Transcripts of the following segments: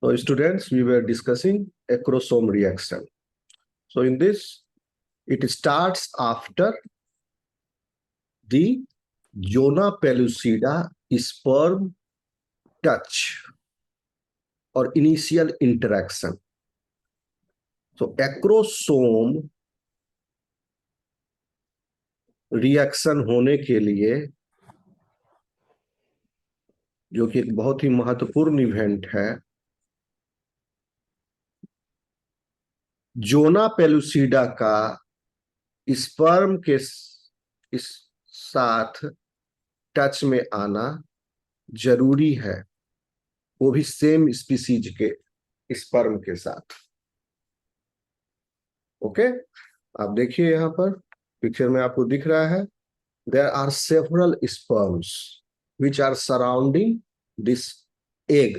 So students, we were discussing acrosome reaction. So in this, it starts after the Zona pellucida sperm touch or initial interaction. So acrosome reaction होने के लिए, जो कि एक बहुत ही महत्वपूर्ण इवेंट है, जोना पेलुसिडा का स्पर्म के इस साथ टच में आना जरूरी है, वो भी सेम स्पीसीज के स्पर्म के साथ। ओके, आप देखिए यहां पर पिक्चर में आपको दिख रहा है, there are several sperms which are surrounding this egg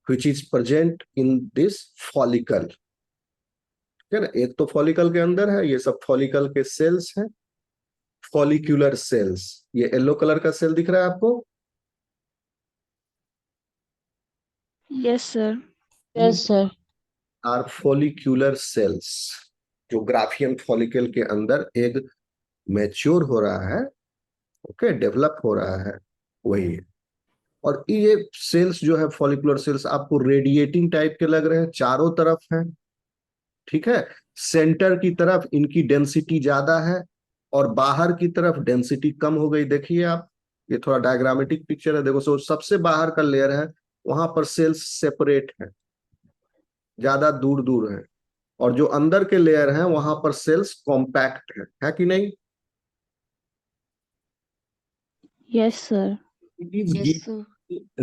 which is present in this follicle। है ना, एक तो फॉलिकल के अंदर है, ये सब फॉलिकल के सेल्स हैं, फॉलिक्यूलर सेल्स। ये येलो कलर का सेल दिख रहा है आपको? Yes sir. Yes sir. Are follicular cells, जो ग्राफियन फॉलिकल के अंदर एग मैच्योर हो रहा है, ओके, डेवलप हो रहा है, वही है। और ये सेल्स जो है फॉलिकुलर सेल्स आपको रेडिएटिंग टाइप के लग रहे हैं, चारों तरफ हैं, ठीक है। सेंटर की तरफ इनकी डेंसिटी ज्यादा है और बाहर की तरफ डेंसिटी कम हो गई। देखिए आप, ये थोड़ा डायग्रामेटिक पिक्चर है, देखो। सो सबसे बाहर का लेयर है, वहां पर सेल्स सेपरेट है, ज्यादा दूर दूर है, और जो अंदर के लेयर हैं वहां पर सेल्स कॉम्पैक्ट है कि नहीं? Yes sir. It is yes sir.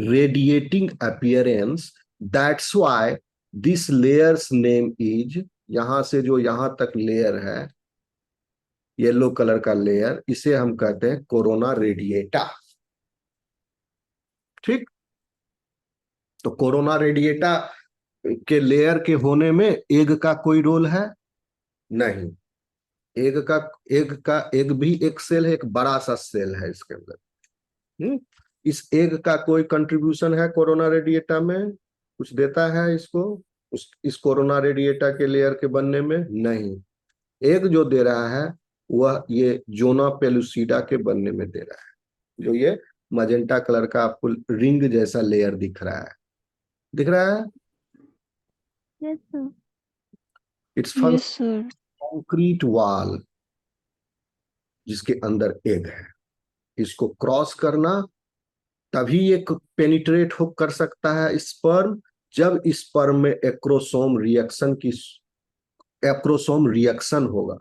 radiating appearance, that's why this layer's name is, यहां से जो यहां तक लेयर है, येलो कलर का लेयर, इसे हम कहते हैं कोरोना रेडिएटा। ठीक, तो कोरोना रेडिएटा के लेयर के होने में एग का कोई रोल है नहीं। एग भी एक सेल है, एक बड़ा सा सेल है इसके अंदर। इस एग का कोई कंट्रीब्यूशन है कोरोना रेडिएटा में? कुछ देता है इसको, इस कोरोना रेडिएटा के लेयर के बनने में? नहीं। एग जो दे रहा है वह ये जोना पेलुसिडा के बनने में दे रहा है, जो ये मजेंटा कलर का आपको रिंग जैसा लेयर दिख रहा है, दिख रहा है? Yes sir. It's yes sir. Concrete wall जिसके अंदर एग है, इसको क्रॉस करना, तभी ये पेनिट्रेट हो कर सकता है स्पर्म, जब स्पर्म में एक्रोसोम रिएक्शन होगा।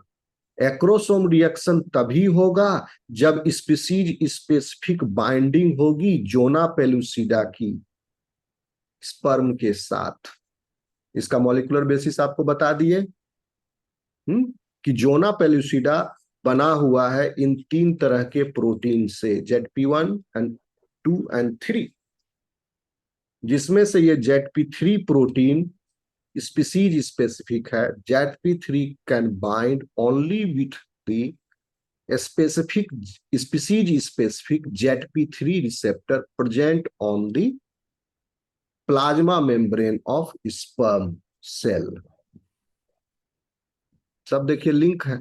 एक्रोसोम रिएक्शन तभी होगा जब स्पीसीज स्पेसिफिक बाइंडिंग होगी जोना पेलुसिडा की स्पर्म के साथ। इसका मॉलिक्यूलर बेसिस आपको बता दिए कि जोना पेलुसिडा बना हुआ है इन 3 तरह के प्रोटीन से, ZP1 एंड 2 एंड 3, जिसमें से ये ZP3 प्रोटीन स्पीसीज स्पेसिफिक है। ZP3 can bind only with the specific species specific ZP3 receptor present on the plasma membrane of sperm cell. सब देखिए लिंक है,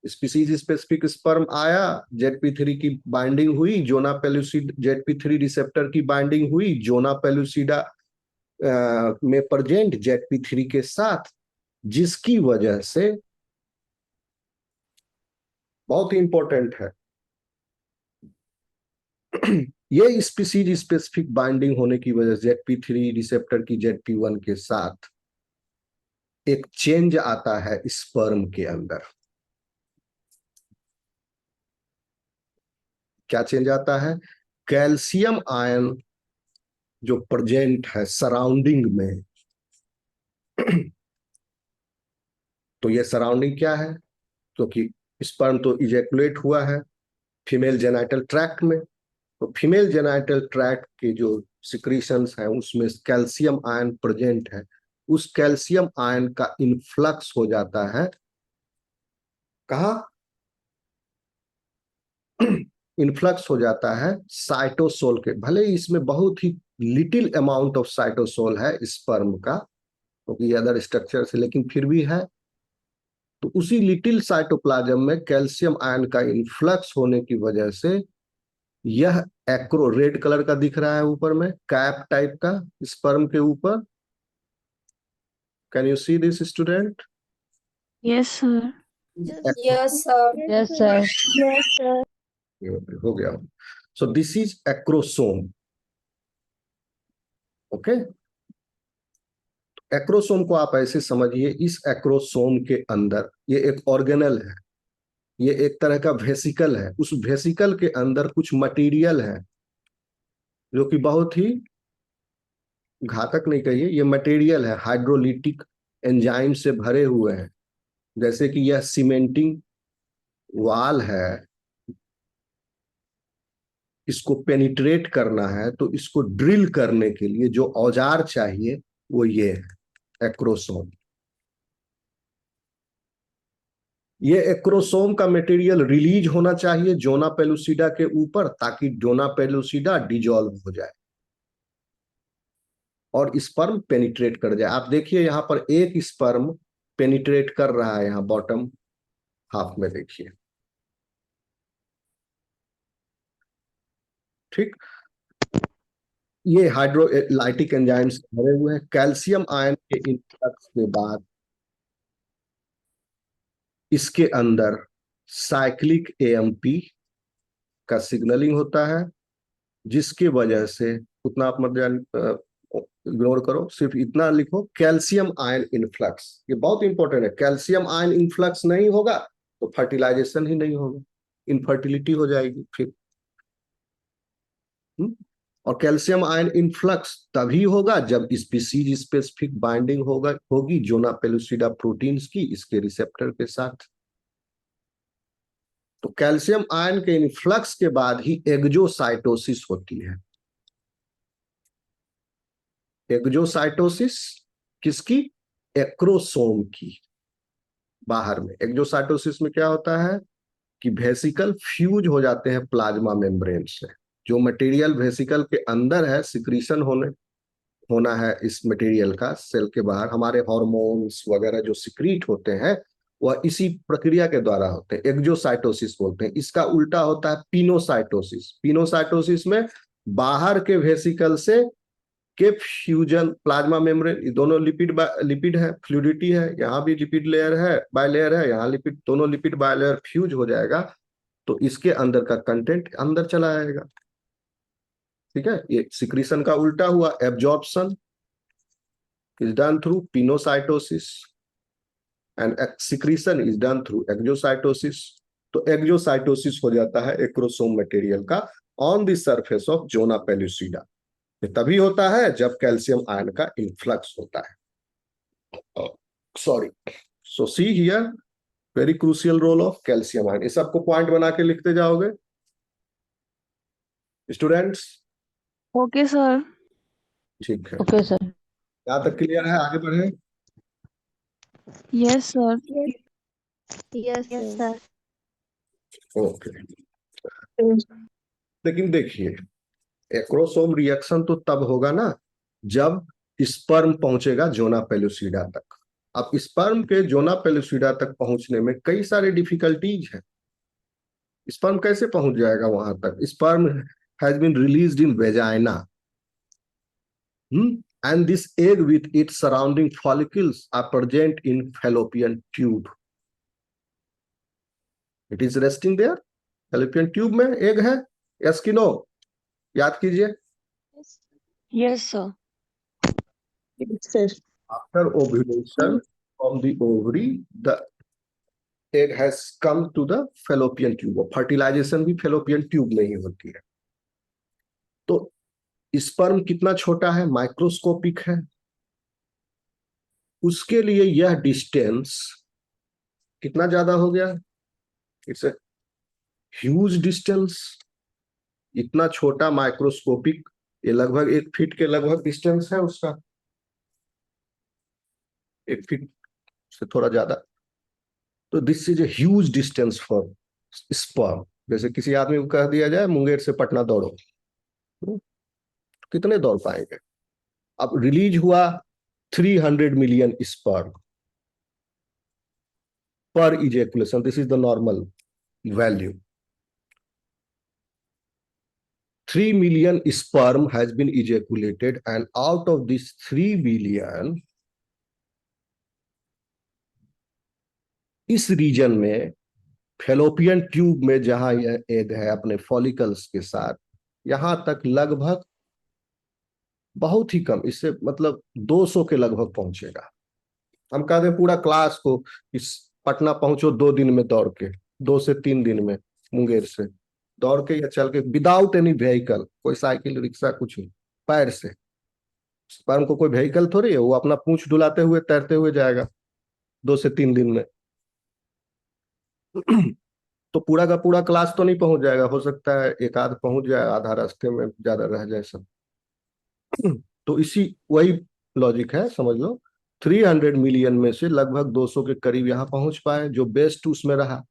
स्पीसीज स्पेसिफिक स्पर्म आया, ZP3 की binding हुई, जोना पेलुसिडा ZP3 रिसेप्टर की binding हुई zona pellucida में present ZP3 के साथ, जिसकी वजह से, बहुत ही इंपॉर्टेंट है, ये स्पीसीज स्पेसिफिक बाइंडिंग होने की वजह से ZP3 रिसेप्टर की ZP1 के साथ एक चेंज आता है स्पर्म के अंदर। क्या चेंज आता है? कैल्शियम आयन जो प्रेजेंट है सराउंडिंग में, तो ये सराउंडिंग क्या है? क्योंकि स्पर्म तो इजैकुलेट हुआ है फीमेल जेनाइटल ट्रैक्ट में, तो फीमेल जेनाइटल ट्रैक्ट के जो सिक्रीशंस हैं उसमें कैल्शियम आयन प्रेजेंट है। उस कैल्शियम आयन का इन्फ्लक्स हो जाता है कहा? इन्फ्लक्स हो जाता है साइटोसोल के। भले ही इसमें बहुत ही लिटिल अमाउंट ऑफ साइटोसोल है स्पर्म का, क्योंकि तो अदर स्ट्रक्चर से, लेकिन फिर भी है। तो उसी लिटिल साइटोप्लाज्म में कैल्शियम आयन का इन्फ्लक्स होने की वजह से यह एक्रो, रेड कलर का दिख रहा है ऊपर में, कैप टाइप का स्पर्म के ऊपर। Can you see this student? Yes, sir. Yes, sir. Yes, sir. Yes, sir. हो गया। सो this is acrosome. Okay, acrosome को आप ऐसे समझिए, इस एक्रोसोम के अंदर ये एक ऑर्गेनल है, ये एक तरह का वेसिकल है। उस वेसिकल के अंदर कुछ मटेरियल है जो कि बहुत ही घातक नहीं कहिए, ये मटेरियल है, हाइड्रोलिटिक एंजाइम से भरे हुए हैं। जैसे कि यह सीमेंटिंग वाल है, इसको पेनिट्रेट करना है तो इसको ड्रिल करने के लिए जो औजार चाहिए वो ये है, एक्रोसोम। ये एक्रोसोम का मटेरियल रिलीज होना चाहिए जोना पेलुसिडा के ऊपर, ताकि जोना पेलुसिडा डिजॉल्व हो जाए और स्पर्म पेनिट्रेट कर जाए। आप देखिए यहां पर एक स्पर्म पेनिट्रेट कर रहा है, यहां बॉटम हाफ में देखिए, ठीक। ये हाइड्रोलाइटिक एंजाइम से भरे हुए हैं। कैल्शियम आयन के इन्फ्लक्स के बाद इसके अंदर साइक्लिक एएमपी का सिग्नलिंग होता है, जिसकी वजह से, उतना आप मत इग्नोर करो, सिर्फ इतना लिखो, कैल्शियम आयन इन्फ्लक्स। ये बहुत इंपॉर्टेंट है। कैल्शियम आयन इन्फ्लक्स नहीं होगा तो फर्टिलाइजेशन ही नहीं होगा, इनफर्टिलिटी हो जाएगी फिर। और कैल्शियम आयन इन्फ्लक्स तभी होगा जब स्पीसीज स्पेसिफिक बाइंडिंग होगी जोना पेलुसिडा प्रोटीन्स की इसके रिसेप्टर के साथ। तो कैल्शियम आयन के इन्फ्लक्स के बाद ही एग्जोसाइटोसिस होती है। एग्जोसाइटोसिस किसकी? एक्रोसोम की। बाहर में एग्जोसाइटोसिस में क्या होता है कि वेसिकल फ्यूज हो जाते हैं प्लाज्मा मेम्ब्रेन से। जो मटेरियल वेसिकल के अंदर है, सिक्रीशन होना है इस मटेरियल का सेल के बाहर, हमारे हार्मोन्स वगैरह जो सिक्रीट होते हैं वह इसी प्रक्रिया के द्वारा होते हैं, एग्जोसाइटोसिस बोलते हैं। इसका उल्टा होता है पिनोसाइटोसिस। पिनोसाइटोसिस में बाहर के वेसिकल से के फ्यूजन, प्लाज्मा मेम्ब्रेन, ये दोनों लिपिड है, फ्लूइडिटी है, यहाँ भी लिपिड लेयर है, बायलेयर है, यहाँ लिपिड, दोनों लिपिड बायलेयर फ्यूज हो जाएगा तो इसके अंदर का कंटेंट अंदर चला आएगा। ठीक है, ये सिक्रीशन का उल्टा हुआ। Absorption is done through pinocytosis and secretion is done through exocytosis. तो एक्जोसाइटोसिस हो जाता है एक्रोसोम मटेरियल का on the surface of zona pellucida. ये तभी होता है जब कैल्शियम आयन का इन्फ्लक्स होता है। Sorry, so see here very crucial role of calcium ion. इस सबको पॉइंट बना के लिखते जाओगे स्टूडेंट्स। Okay, sir. ठीक है, Okay, sir. यहां तक क्लियर है? आगे बढ़े। Yes, sir. Yes, sir. Okay, लेकिन देखिए एक्रोसोम रिएक्शन तो तब होगा ना जब स्पर्म पहुंचेगा जोना पेलुसिडा तक। अब स्पर्म के जोना पेलुसिडा तक पहुंचने में कई सारे डिफिकल्टीज हैं। स्पर्म कैसे पहुंच जाएगा वहां तक? Sperm has been released in vagina, and this egg with its surrounding follicles are present in fallopian tube. It is resting there, fallopian tube में एग है, यस कि नो? याद कीजिए। Yes, sir. Yes, sir. After ovulation from the ovary, the egg has come to the fallopian tube। Fertilization भी fallopian tube में ही होती है। तो स्पर्म कितना छोटा है? माइक्रोस्कोपिक है। उसके लिए यह डिस्टेंस कितना ज्यादा हो गया? It's a huge distance. इतना छोटा माइक्रोस्कोपिक, ये लगभग 1 फीट के लगभग डिस्टेंस है उसका, 1 फीट से थोड़ा ज्यादा। तो this is a huge distance for sperm. जैसे किसी आदमी को कह दिया जाए मुंगेर से पटना दौड़ो, कितने दौड़ पाएंगे? अब रिलीज हुआ 300 million sperm per ejaculation. This is the normal value. 3 million sperm has been ejaculated, and out of this 3 million, इस रीजन में फेलोपियन ट्यूब में जहां यह एग है अपने फॉलिकल्स के साथ, यहां तक लगभग बहुत ही कम, इससे मतलब 200 के लगभग पहुंचेगा। हम कहते हैं पूरा क्लास को इस पटना पहुंचो 2 दिन में दौड़ के, 2 से 3 दिन में मुंगेर से दौड़ के या चल के, विदाउट एनी व्हीकल, कोई साइकिल रिक्शा कुछ नहीं, पैर से। स्पर्म को कोई व्हीकल थोड़ी है, वो अपना पूंछ डुलाते हुए तैरते हुए जाएगा 2 से 3 दिन में। तो पूरा का पूरा क्लास तो नहीं पहुंच जाएगा, हो सकता है एक आध पहुंच जाए, आधा रास्ते में ज्यादा रह जाए सब। तो इसी वही लॉजिक है, समझ लो। 300 मिलियन में से लगभग 200 के करीब यहां पहुंच पाए, जो बेस्ट उसमें रहा,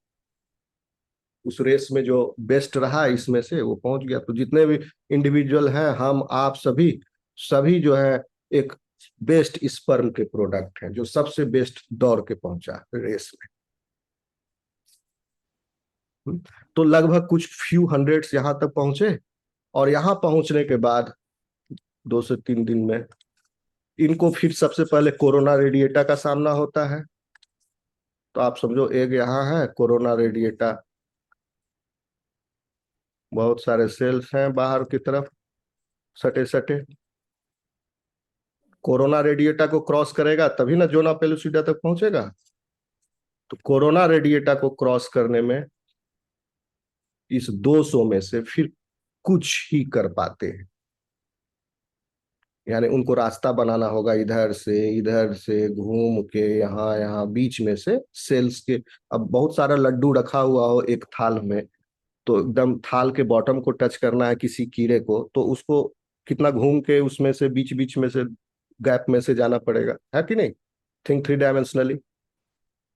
उस रेस में जो बेस्ट रहा इसमें से वो पहुंच गया। तो जितने भी इंडिविजुअल हैं, हम आप सभी सभी जो है एक बेस्ट स्पर्म के प्रोडक्ट हैं, जो सबसे बेस्ट दौड़ के पहुंचा रेस में। तो लगभग कुछ फ्यू हंड्रेड्स यहां तक पहुंचे, और यहां पहुंचने के बाद 2 से 3 दिन में इनको फिर सबसे पहले कोरोना रेडिएटा का सामना होता है। तो आप समझो एग यहाँ है, कोरोना रेडिएटा, बहुत सारे सेल्स हैं बाहर की तरफ सटे सटे। कोरोना रेडिएटा को क्रॉस करेगा तभी ना जोना पेलुसिडा तक पहुंचेगा। तो कोरोना रेडिएटा को क्रॉस करने में इस 200 में से फिर कुछ ही कर पाते हैं, यानी उनको रास्ता बनाना होगा, इधर से घूम के यहाँ यहाँ बीच में से सेल्स के। अब बहुत सारा लड्डू रखा हुआ हो एक थाल में, तो एकदम थाल के बॉटम को टच करना है किसी कीड़े को, तो उसको कितना घूम के उसमें से बीच बीच में से गैप में से जाना पड़ेगा, है कि नहीं? थिंक 3 डायमेंशनली,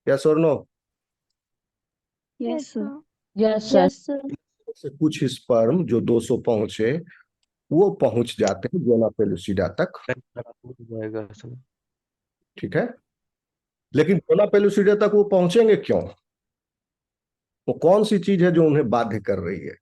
यस और no? Yes, sir. Yes, sir. से कुछ स्पर्म जो 200 पहुंचे, वो पहुंच जाते हैं जोना पेलुसिडा तक, जाएगा सर। ठीक है। लेकिन जोना पेलुसिडा तक वो पहुंचेंगे क्यों? वो कौन सी चीज है जो उन्हें बाध्य कर रही है?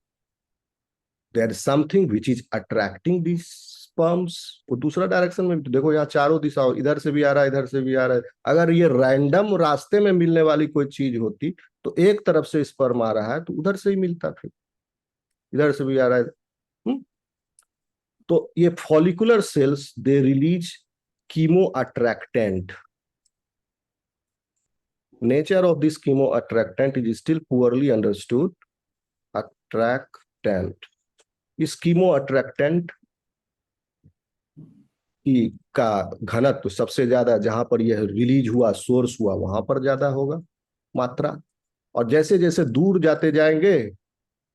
There is something which is attracting this sperms. वो दूसरा डायरेक्शन में भी देखो, यहाँ चारों दिशाओं, इधर से भी आ रहा है, इधर से भी आ रहा है। अगर ये रैंडम रास्ते में मिलने वाली कोई चीज होती, तो एक तरफ से स्पर्म आ रहा है तो उधर से ही मिलता, फिर इधर से भी आ रहा है। तो ये follicular cells they release chemo attractant. Nature of this chemo attractant is still poorly understood. Attractant, इस कीमो अट्रैक्टेंट की का घनत्व सबसे ज्यादा जहां पर यह रिलीज हुआ, सोर्स हुआ, वहां पर ज्यादा होगा मात्रा। और जैसे जैसे दूर जाते जाएंगे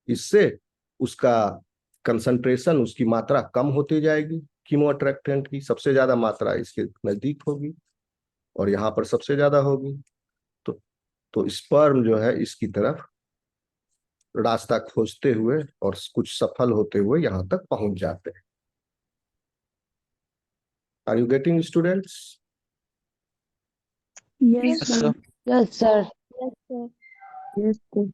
इससे उसका कंसंट्रेशन, उसकी मात्रा कम होती जाएगी। कीमो अट्रैक्टेंट की सबसे ज्यादा मात्रा इसके नजदीक होगी और यहाँ पर सबसे ज्यादा होगी। तो स्पर्म जो है इसकी तरफ रास्ता खोजते हुए और कुछ सफल होते हुए यहाँ तक पहुंच जाते हैं। Are you getting students? Yes, sir. Yes, sir. Yes, sir. Yes, sir.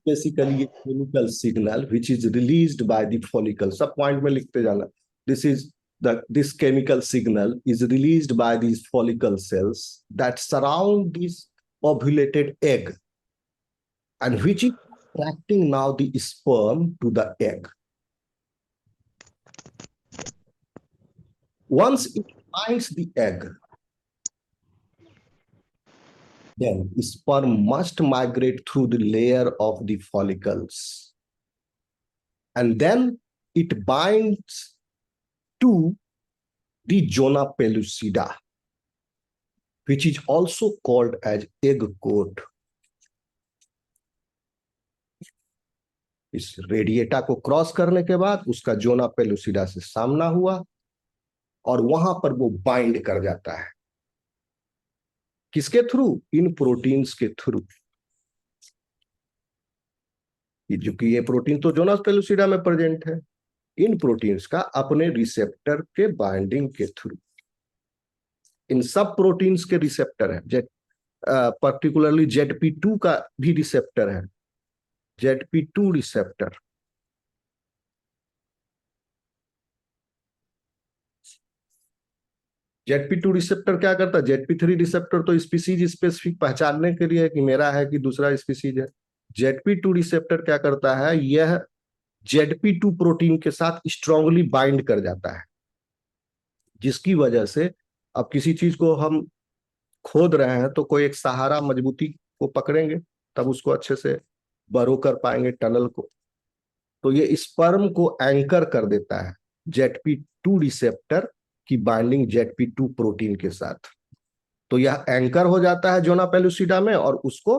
Basically a chemical signal which is released by the follicle, सब पॉइंट में लिखते जाना। This chemical signal is released by these follicle cells that surround this ovulated egg, and which is attracting now the sperm to the egg. Once it finds the egg, then sperm must migrate through the layer of the follicles, and then it binds to the zona pellucida, which is also called as egg coat. इस radiata को cross करने के बाद उसका जोना pellucida से सामना हुआ और वहां पर वो बाइंड कर जाता है। किसके थ्रू? इन प्रोटीन्स के थ्रू। जो कि ये प्रोटीन तो जोना पेलुसिडा में प्रेजेंट है, इन प्रोटीन्स का अपने रिसेप्टर के बाइंडिंग के थ्रू। इन सब प्रोटीन्स के रिसेप्टर है, पर्टिकुलरली ZP2 का भी रिसेप्टर है, ZP2 रिसेप्टर। ZP2 रिसेप्टर क्या करता है? ZP3 रिसेप्टर तो स्पीसीज स्पेसिफिक पहचानने के लिए कि मेरा है कि दूसरा स्पीसीज है। ZP2 रिसेप्टर क्या करता है? यह ZP2 प्रोटीन के साथ स्ट्रांगली बाइंड कर जाता है, जिसकी वजह से अब किसी चीज को हम खोद रहे हैं तो कोई एक सहारा मजबूती को पकड़ेंगे, तब उसको अच्छे से बरो कर पाएंगे टनल को। तो ये स्पर्म को एंकर कर देता है ZP2 रिसेप्टर की बाइंडिंग ZP2 प्रोटीन के साथ। तो यह एंकर हो जाता है जोना पेलुसिडा में, और उसको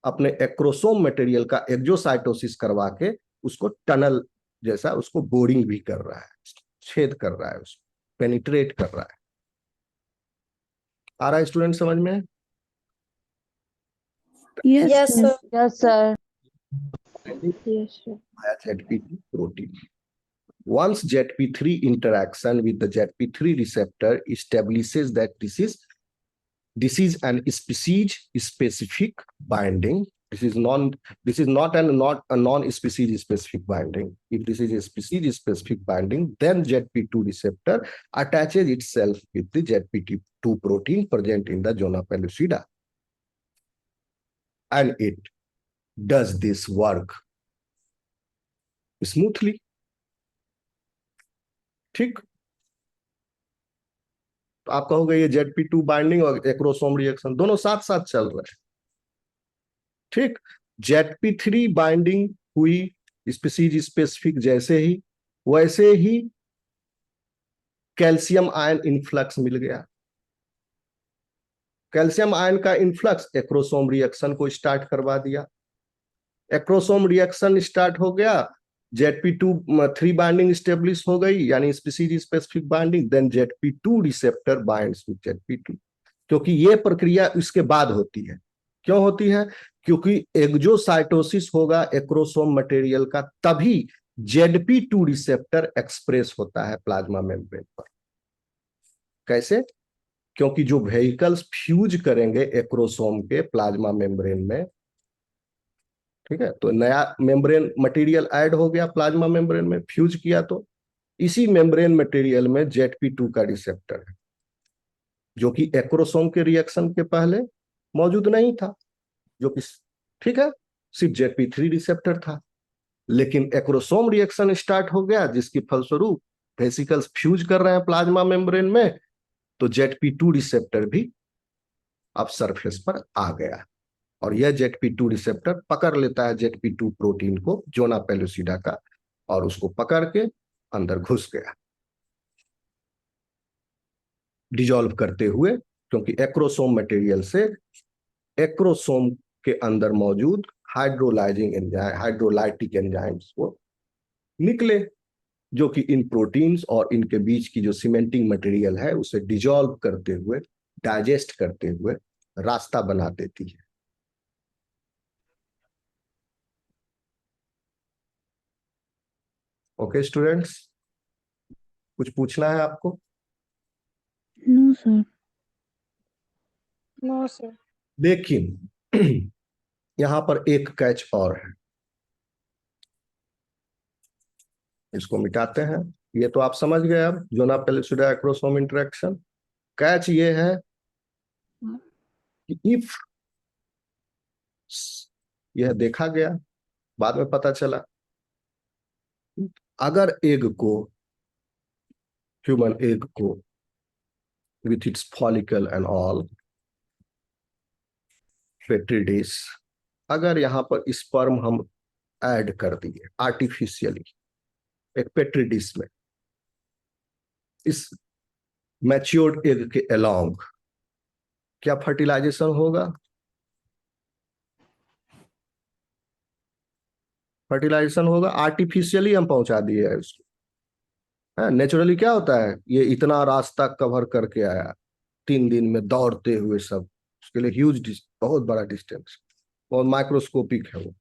अपने एक्रोसोम मटेरियल का एक्सोसाइटोसिस करवा के उसको टनल जैसा उसको बोरिंग भी कर रहा है, छेद कर रहा है, उसको पेनिट्रेट कर रहा है। आ रहा है स्टूडेंट समझ में? Yes, sir. Yes, sir. Yes, sir. ZP2 protein. Once ZP3 interaction with the ZP3 receptor establishes that this is an species specific binding. This is not a non-species specific binding. If this is a species specific binding, then ZP2 receptor attaches itself with the ZP2 protein present in the zona pellucida, and it does this work smoothly. ठीक, तो आप कहोगे ये ZP2 binding और acrosome reaction दोनों साथ साथ चल रहे हैं। ठीक, ZP3 बाइंडिंग हुई स्पीसीज स्पेसिफिक जैसे ही, वैसे ही कैल्शियम आयन इनफ्लक्स मिल गया। कैल्शियम आयन का इनफ्लक्स एक्रोसोम रिएक्शन को स्टार्ट करवा दिया। एक्रोसोम रिएक्शन स्टार्ट हो गया, ZP2 बाइंडिंग स्टेब्लिश हो गई, यानी species specific binding, then ZP2 receptor binds with ZP2। क्योंकि ये प्रक्रिया इसके बाद होती है। क्यों होती है? क्योंकि एक्सोसाइटोसिस होगा एक्रोसोम मटेरियल का, तभी ZP2 रिसेप्टर एक्सप्रेस होता है प्लाज्मा मेम्ब्रेन पर। कैसे? क्योंकि जो वेहिकल्स फ्यूज करेंगे एक्रोसोम के प्लाज्मा मेम्ब्रेन में, ठीक है, तो नया मेम्ब्रेन मटेरियल ऐड हो गया प्लाज्मा मेम्ब्रेन में, फ्यूज किया, तो इसी मेम्ब्रेन मटेरियल में ZP2 का रिसेप्टर है, जो कि एक्रोसोम के रिएक्शन के पहले मौजूद नहीं था, जो कि ठीक है सिर्फ ZP3 रिसेप्टर था। लेकिन एक्रोसोम रिएक्शन स्टार्ट हो गया, जिसकी फलस्वरूप वेसिकल्स फ्यूज कर रहे हैं प्लाज्मा मेम्ब्रेन में, तो ZP2 रिसेप्टर भी अब सरफेस पर आ गया, और यह ZP2 रिसेप्टर पकड़ लेता है ZP2 प्रोटीन को जोना पेलुसिडा का, और उसको पकड़ के अंदर घुस गया डिजॉल्व करते हुए, क्योंकि एक्रोसोम मटेरियल से एक्रोसोम के अंदर मौजूद हाइड्रोलाइजिंग एंजाइम, हाइड्रोलाइटिक एंजाइम्स वो निकले, जो कि इन प्रोटीन्स और इनके बीच की जो सीमेंटिंग मटेरियल है उसे डिजॉल्व करते हुए, डाइजेस्ट करते हुए रास्ता बना देती है। ओके स्टूडेंट्स, कुछ पूछना है आपको? No, sir. No, sir. लेकिन यहां पर एक कैच और है, इसको मिटाते हैं। ये तो आप समझ गए अब zona pellucida acrosome interaction. Catch ये है कि इफ, यह देखा गया, बाद में पता चला, अगर एग को, ह्यूमन एग को with its follicle and all, petri dish, अगर यहां पर स्पर्म हम ऐड कर दिए आर्टिफिशियली एक पेट्री डिश में, इस मैच्योर्ड एग के अलोंग, क्या फर्टिलाइजेशन होगा? फर्टिलाइजेशन होगा। आर्टिफिशियली हम पहुंचा दिए है उसको। नेचुरली क्या होता है, ये इतना रास्ता कवर करके आया 3 दिन में दौड़ते हुए, सब उसके लिए ह्यूज, बहुत बड़ा डिस्टेंस, बहुत माइक्रोस्कोपिक है वो।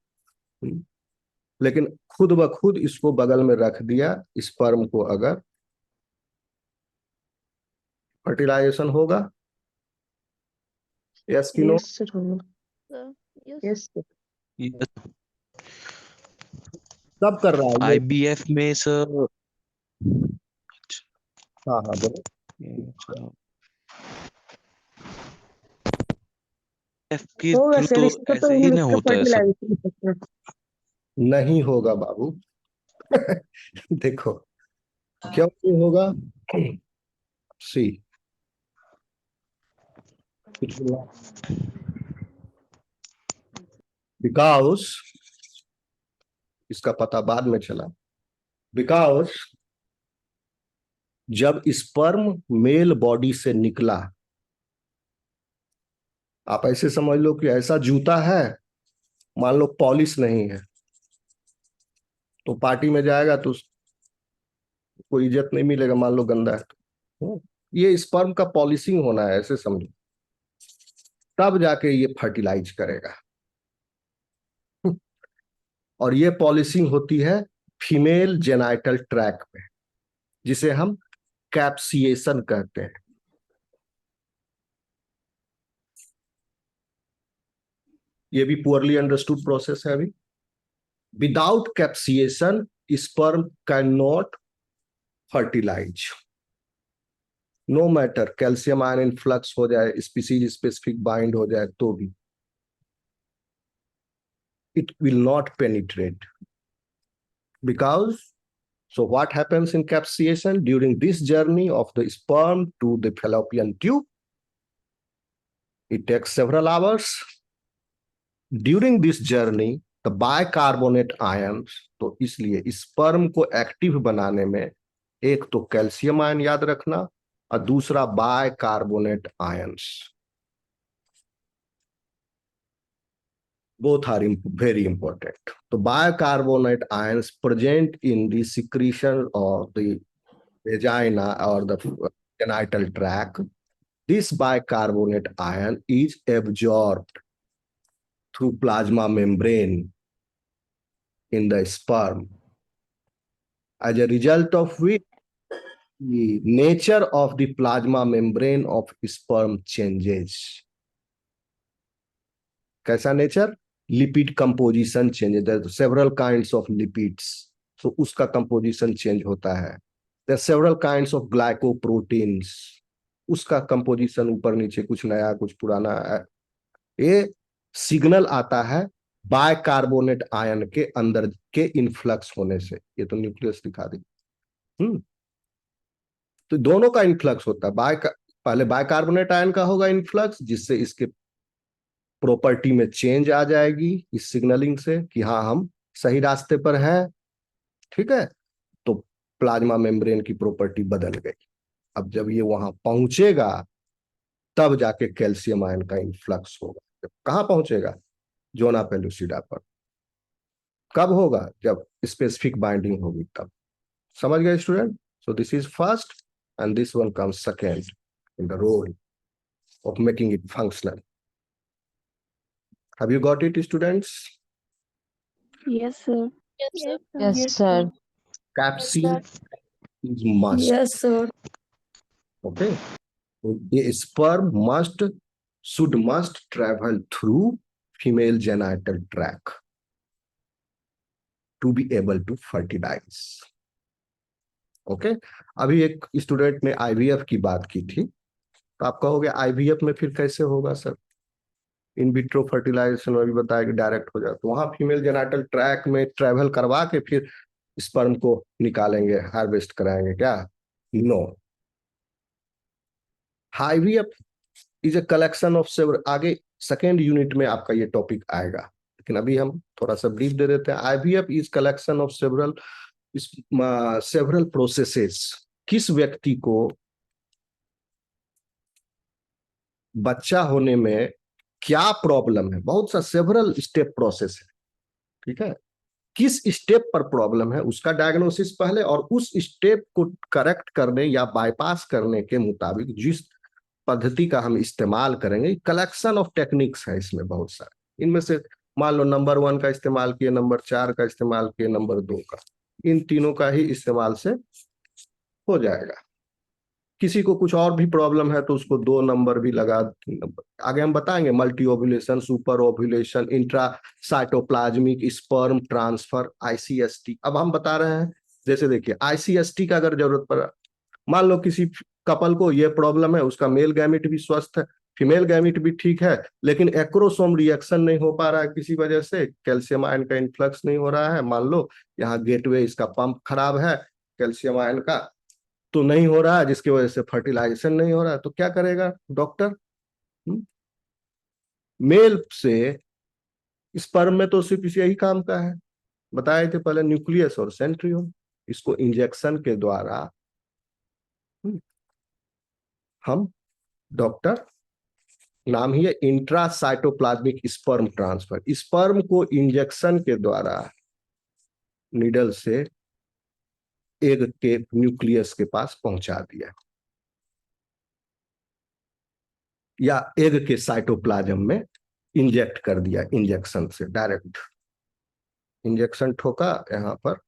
लेकिन खुद ब खुद इसको बगल में रख दिया, स्पर्म को अगर फर्टिलाइजेशन होगा, यस कि no? Yes, sir. Yes, sir. Yes. सब कर रहा है ये। IBF में सर हाँ हाँ बोलो। IBF के होगा थ्रू सर, तो इसका ऐसे तो ही हम ना इसका होता है सर। फर्टिलाइजेशन। नहीं होगा बाबू। देखो क्यों नहीं होगा, सी बिकॉज, इसका पता बाद में चला, बिकॉज जब स्पर्म मेल बॉडी से निकला, आप ऐसे समझ लो कि ऐसा जूता है, मान लो पॉलिश नहीं है, तो पार्टी में जाएगा तो कोई इज्जत नहीं मिलेगा, मान लो गंदा है तो। ये स्पर्म का पॉलिशिंग होना है, ऐसे समझो, तब जाके ये फर्टिलाइज करेगा। और ये पॉलिशिंग होती है फीमेल जेनाइटल ट्रैक में, जिसे हम कैप्सिएशन कहते हैं। ये भी पुअरली अंडरस्टूड प्रोसेस है अभी। Without capacitation sperm can not fertilise, no matter calcium ion influx हो जाए, स्पीसीज स्पेसिफिक बाइंड हो जाए, तो भी it will not penetrate, because so what happens in capsation during this journey of the sperm to the fallopian tube? It takes several hours. During this journey the bicarbonate ions, तो इसलिए sperm को active बनाने में एक तो calcium ion याद रखना और दूसरा bicarbonate ions, both are very important. So bicarbonate ions present in the secretion of the vagina or the genital tract. This bicarbonate ion is absorbed through plasma membrane in the sperm. As a result of which, the nature of the plasma membrane of sperm changes. कैसा nature? Lipid composition change, there are several kinds of lipids, so उसका composition change होता है। There are several kinds of glycoproteins, उसका composition ऊपर नीचे, कुछ नया कुछ पुराना है। ये सिग्नल आता है बाइकार्बोनेट आयन के अंदर के इनफ्लक्स होने से। ये तो न्यूक्लियस दिखा दी। तो दोनों का इनफ्लक्स होता है, पहले बाइकार्बोनेट आयन का होगा इनफ्लक्स, जिससे इसके प्रॉपर्टी में चेंज आ जाएगी इस सिग्नलिंग से कि हाँ हम सही रास्ते पर हैं, ठीक है। तो प्लाज्मा मेम्ब्रेन की प्रॉपर्टी बदल गई। अब जब ये वहां पहुंचेगा तब जाके कैल्शियम आयन का इनफ्लक्स होगा। जब कहाँ पहुंचेगा? जोना पेलुसिडा पर। कब होगा? जब स्पेसिफिक बाइंडिंग होगी तब। समझ गए student? So this is first and this one comes second in the role of making it functional. Have you got it, students? Yes, sir. Yes, sir. Capsule is must. Yes, sir. Okay. A sperm must travel through female genital tract to be able to fertilize. Okay. अभी एक student ने IVF की बात की थी, तो आप कहोगे IVF में फिर कैसे होगा सर? इन विट्रो फर्टिलाइजेशन में भी बताया कि डायरेक्ट हो जाए, तो वहां फीमेल जेनाइटल ट्रैक में ट्रेवल करवा के फिर स्पर्म को निकालेंगे, हार्वेस्ट कराएंगे क्या? No. IVF is a collection of several, आगे सेकेंड यूनिट में आपका ये टॉपिक आएगा, लेकिन अभी हम थोड़ा सा ब्रीफ दे देते हैं। IVF is collection of several processes. किस व्यक्ति को बच्चा होने में क्या प्रॉब्लम है, बहुत सा सेवरल स्टेप प्रोसेस है, ठीक है। किस स्टेप पर प्रॉब्लम है उसका डायग्नोसिस पहले, और उस स्टेप को करेक्ट करने या बाईपास करने के मुताबिक जिस पद्धति का हम इस्तेमाल करेंगे, कलेक्शन ऑफ टेक्निक्स है इसमें बहुत सारे। इनमें से मान लो नंबर 1 का इस्तेमाल किए, नंबर 4 का इस्तेमाल किए, नंबर 2 का, इन तीनों का ही इस्तेमाल से हो जाएगा। किसी को कुछ और भी प्रॉब्लम है तो उसको 2 नंबर भी लगा, 3 नंबर आगे हम बताएंगे। Multi ovulation, super ovulation, intra cytoplasmic sperm transfer, ICST. अब हम बता रहे हैं, जैसे देखिए आईसीएसटी का अगर जरूरत पड़ा, मान लो किसी कपल को ये प्रॉब्लम है, उसका मेल गैमिट भी स्वस्थ है, फीमेल गैमिट भी ठीक है, लेकिन एक्रोसोम रिएक्शन नहीं हो पा रहा है किसी वजह से, कैल्शियम आयन का इन्फ्लक्स नहीं हो रहा है, मान लो यहाँ गेटवे इसका पंप खराब है कैल्शियम आयन का, तो नहीं हो रहा है, जिसकी वजह से फर्टिलाइजेशन नहीं हो रहा है, तो क्या करेगा डॉक्टर? मेल से स्पर्म में तो सिर्फ इसी यही काम का है, बताए थे पहले, न्यूक्लियस और सेंट्रियोल। इसको इंजेक्शन के द्वारा हम डॉक्टर, नाम ही है इंट्रासाइटोप्लाज्मिक स्पर्म ट्रांसफर, स्पर्म को इंजेक्शन के द्वारा नीडल से एग के न्यूक्लियस के पास पहुंचा दिया, या एग के साइटोप्लाज्म में इंजेक्ट कर दिया, इंजेक्शन से डायरेक्ट इंजेक्शन ठोका, यहां पर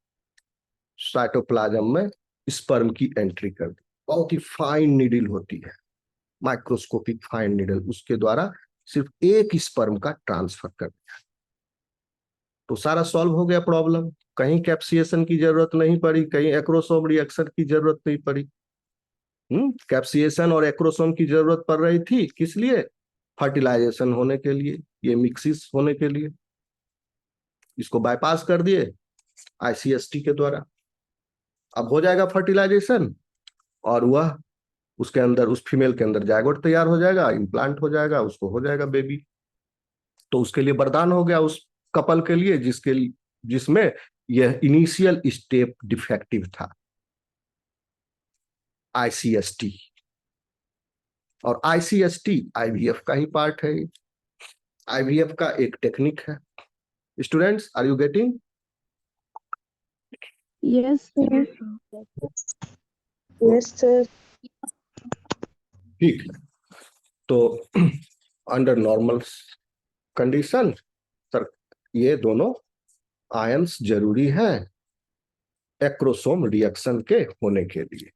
साइटोप्लाज्म में स्पर्म की एंट्री कर दी। बहुत ही फाइन नीडल होती है, माइक्रोस्कोपिक फाइन नीडल, उसके द्वारा सिर्फ एक स्पर्म का ट्रांसफर कर दिया, तो सारा सॉल्व हो गया प्रॉब्लम। कहीं कैप्सिएशन की जरूरत नहीं पड़ी, कहीं एक्रोसोम रिएक्शन की जरूरत नहीं पड़ी। कैप्सिएशन और एक्रोसोम की जरूरत पड़ रही थी किस लिए? फर्टिलाइजेशन होने के लिए, ये मिक्सिस होने के लिए। इसको बाईपास कर दिए आईसीएसटी के द्वारा, अब हो जाएगा फर्टिलाइजेशन, और वह उसके अंदर, उस फीमेल के अंदर जायगोट तैयार हो जाएगा, इम्प्लांट हो जाएगा, उसको हो जाएगा बेबी। तो उसके लिए वरदान हो गया उस कपल के लिए जिसमें यह इनिशियल स्टेप डिफेक्टिव था, आईसीएसटी। और आईसीएसटी आईवीएफ का ही पार्ट है, आईवीएफ का एक टेक्निक है। Students, are you getting? Yes, sir. Yes, sir. ठीक है, तो अंडर नॉर्मल कंडीशन सर ये दोनों आयंस जरूरी हैं एक्रोसोम रिएक्शन के होने के लिए।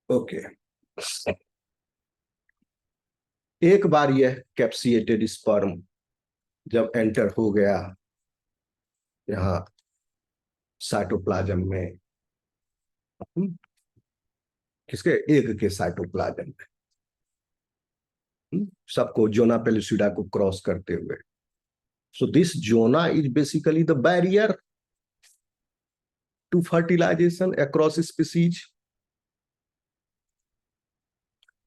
ओके, एक बार यह कैप्सिएटेड स्पर्म जब एंटर हो गया यहां साइटोप्लाज्म में, किसके? एग के साइटोप्लाज्म में, सबको जोना पेलुसिडा को क्रॉस करते हुए। So this zona is basically the barrier to fertilization across species.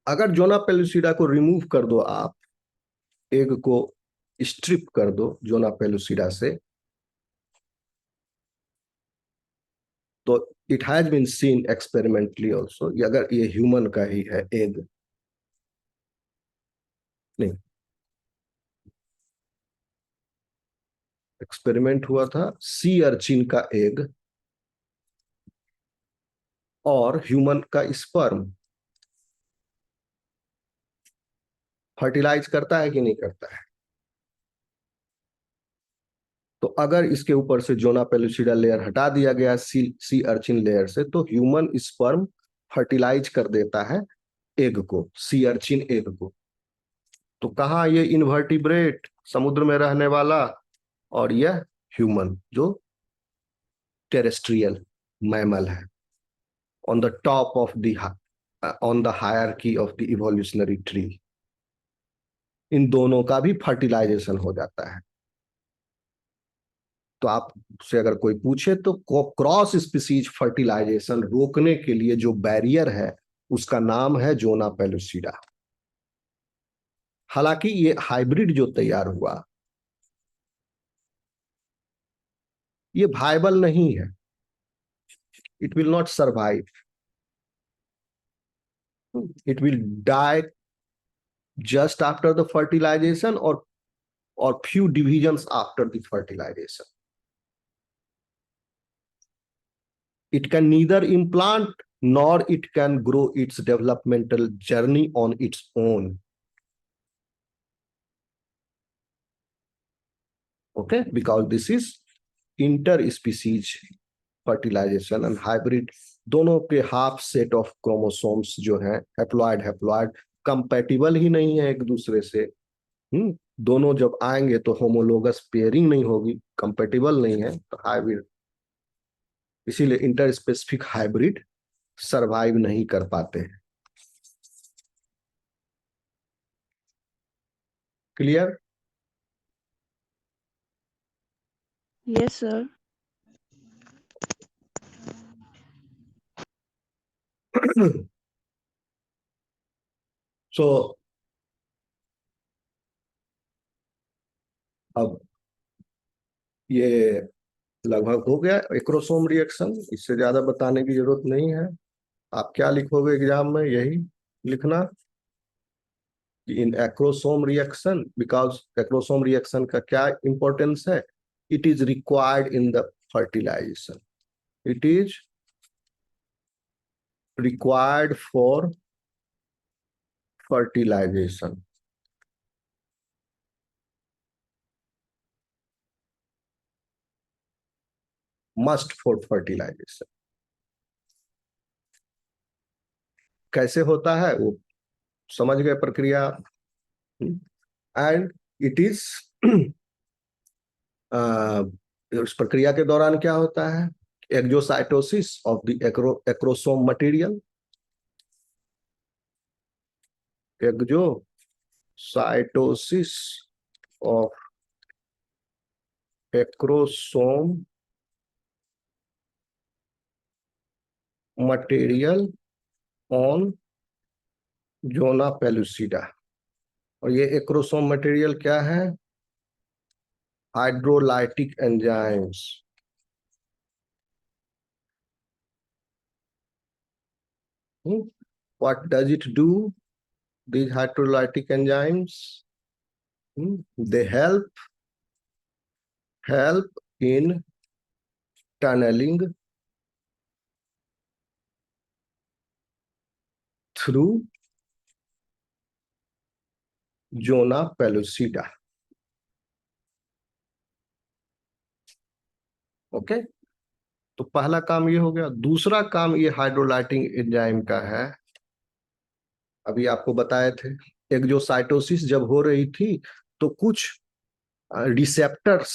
अगर जोना पेलुसिडा को रिमूव कर दो आप, एग को स्ट्रिप कर दो जोना पेलुसिडा से, तो it has been seen experimentally also, अगर ये ह्यूमन का ही है एग, नहीं एक्सपेरिमेंट हुआ था सी अर्चिन का एग और ह्यूमन का स्पर्म फर्टिलाइज करता है कि नहीं करता है? तो अगर इसके ऊपर से जोना पेलुसिडा लेयर हटा दिया गया सी अर्चिन लेयर से, तो ह्यूमन स्पर्म फर्टिलाइज कर देता है एग को, सी अर्चिन एग को। तो कहा ये इनवर्टिब्रेट समुद्र में रहने वाला, और यह ह्यूमन जो टेरेस्ट्रियल मैमल है, on the top of the on the hierarchy of the evolutionary tree. इन दोनों का भी फर्टिलाइजेशन हो जाता है। तो आपसे अगर कोई पूछे तो क्रॉस स्पीसीज फर्टिलाइजेशन रोकने के लिए जो बैरियर है उसका नाम है जोना पेलुसिडा। हालांकि ये हाइब्रिड जो तैयार हुआ ये वायबल नहीं है, it will not survive, it will die just after the fertilization or few divisions after the fertilization. It can neither implant nor it can grow its developmental journey on its own. Okay, because this is interspecies fertilization and hybrid, दोनों के half set of chromosomes जो हैं haploid compatible ही नहीं है एक दूसरे से। दोनों जब आएंगे तो होमोलोगस पेयरिंग नहीं होगी, कंपैटिबल नहीं है, तो हाइब्रिड, इसीलिए इंटरस्पेसिफिक हाइब्रिड सरवाइव नहीं कर पाते हैं। क्लियर? Yes, sir. सो अब ये लगभग हो गया एक्रोसोम रिएक्शन, इससे ज्यादा बताने की जरूरत नहीं है। आप क्या लिखोगे एग्जाम में, यही लिखना in acrosome reaction, because acrosome reaction का क्या इंपॉर्टेंस है, it is required in the fertilisation, it is required for fertilization. Must for fertilization. कैसे होता है वो समझ गए प्रक्रिया। एंड इट इज इस प्रक्रिया के दौरान क्या होता है, exocytosis of the acrosome material, exocytosis of acrosome material on zona pellucida. और ये एक्रोसोम मटेरियल क्या है, hydrolytic enzymes. What does it do, these hydrolytic enzymes? They help in tunneling through zona pellucida. Okay, तो पहला काम ये हो गया। दूसरा काम ये हाइड्रोलाइटिक एंजाइम का है, अभी आपको बताए थे, एक्सोसाइटोसिस जब हो रही थी तो कुछ रिसेप्टर्स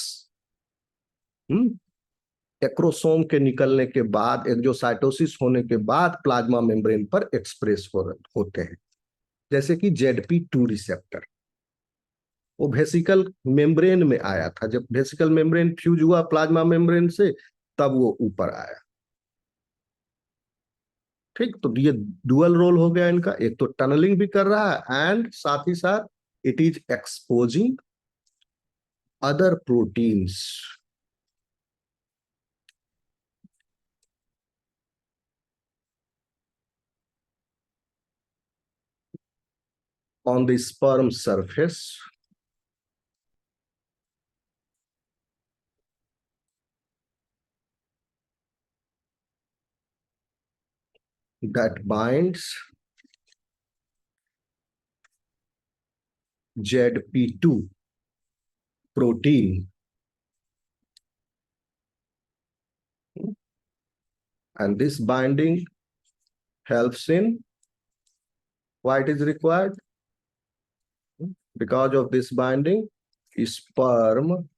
एक्रोसोम के निकलने के बाद, एक्सोसाइटोसिस होने के बाद प्लाज्मा मेम्ब्रेन पर एक्सप्रेस होते हैं, जैसे कि ZP2 रिसेप्टर। वो वेसिकल मेम्ब्रेन में आया था, जब वेसिकल मेम्ब्रेन फ्यूज हुआ प्लाज्मा मेम्ब्रेन से, तब वो ऊपर आया। ठीक, तो ये डुअल रोल हो गया इनका, एक तो टनलिंग भी कर रहा है एंड साथ ही साथ it is exposing other proteins on the sperm surface that binds ZP2 protein, and this binding helps in, why it is required, because of this binding sperm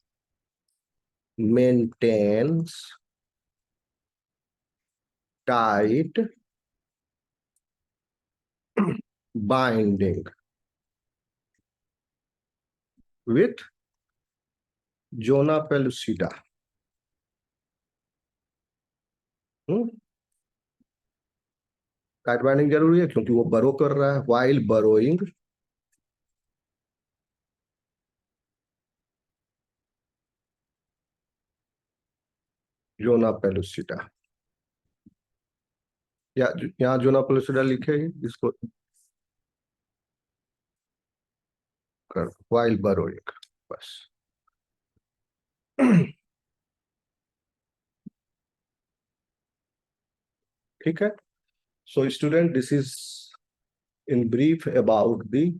maintains tight binding with zona pellucida. Tight binding जरूरी है क्योंकि वो बरो कर रहा है, while burrowing zona pellucida, या यहाँ जोना पेलुसिडा लिखे इसको कर, while burrowing, बस। ठीक है, So student, this is in brief about the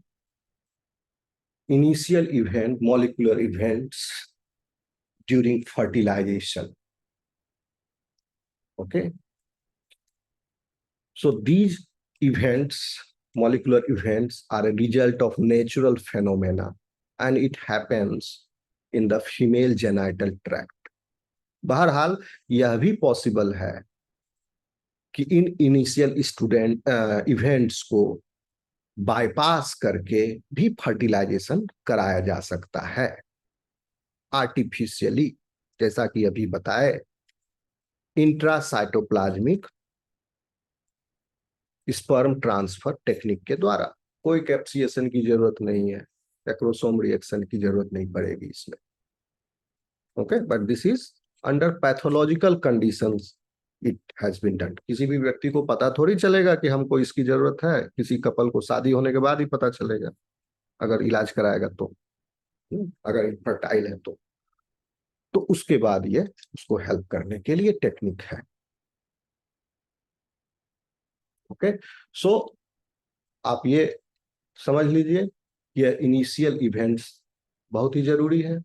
initial event, molecular events during fertilization. Okay. So these events, molecular events, are a result of natural phenomena, and it happens in the female genital tract. बहरहाल यह भी possible है कि in initial student events को bypass करके भी fertilisation कराया जा सकता है आर्टिफिशियली, जैसा कि अभी बताए, इंट्रासाइटोप्लाज्मिक स्पर्म ट्रांसफर टेक्निक के द्वारा। कोई कैप्सिएशन की जरूरत नहीं है, एक्रोसोम रिएक्शन की जरूरत नहीं पड़ेगी इसमें। Okay, but this is under pathological conditions it has been done. किसी भी व्यक्ति को पता थोड़ी चलेगा कि हमको इसकी जरूरत है, किसी कपल को शादी होने के बाद ही पता चलेगा अगर इलाज कराएगा तो, अगर इनफर्टाइल है तो उसके बाद ये उसको हेल्प करने के लिए टेक्निक है। ओके, सो आप ये समझ लीजिए, ये इनिशियल इवेंट्स बहुत ही जरूरी है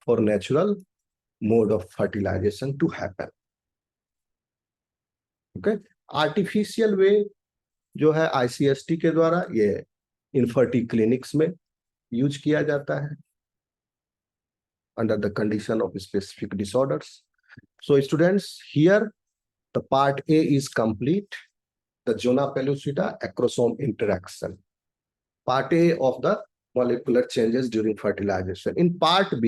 for natural mode of fertilisation to happen. Okay, artificial way जो है आईसीएसटी के द्वारा ये इनफर्टी क्लिनिक्स में यूज किया जाता है under the condition of specific disorders. So students, here the part A is complete, the zona pellucida acrosome interaction, part A of the molecular changes during fertilization. In part B,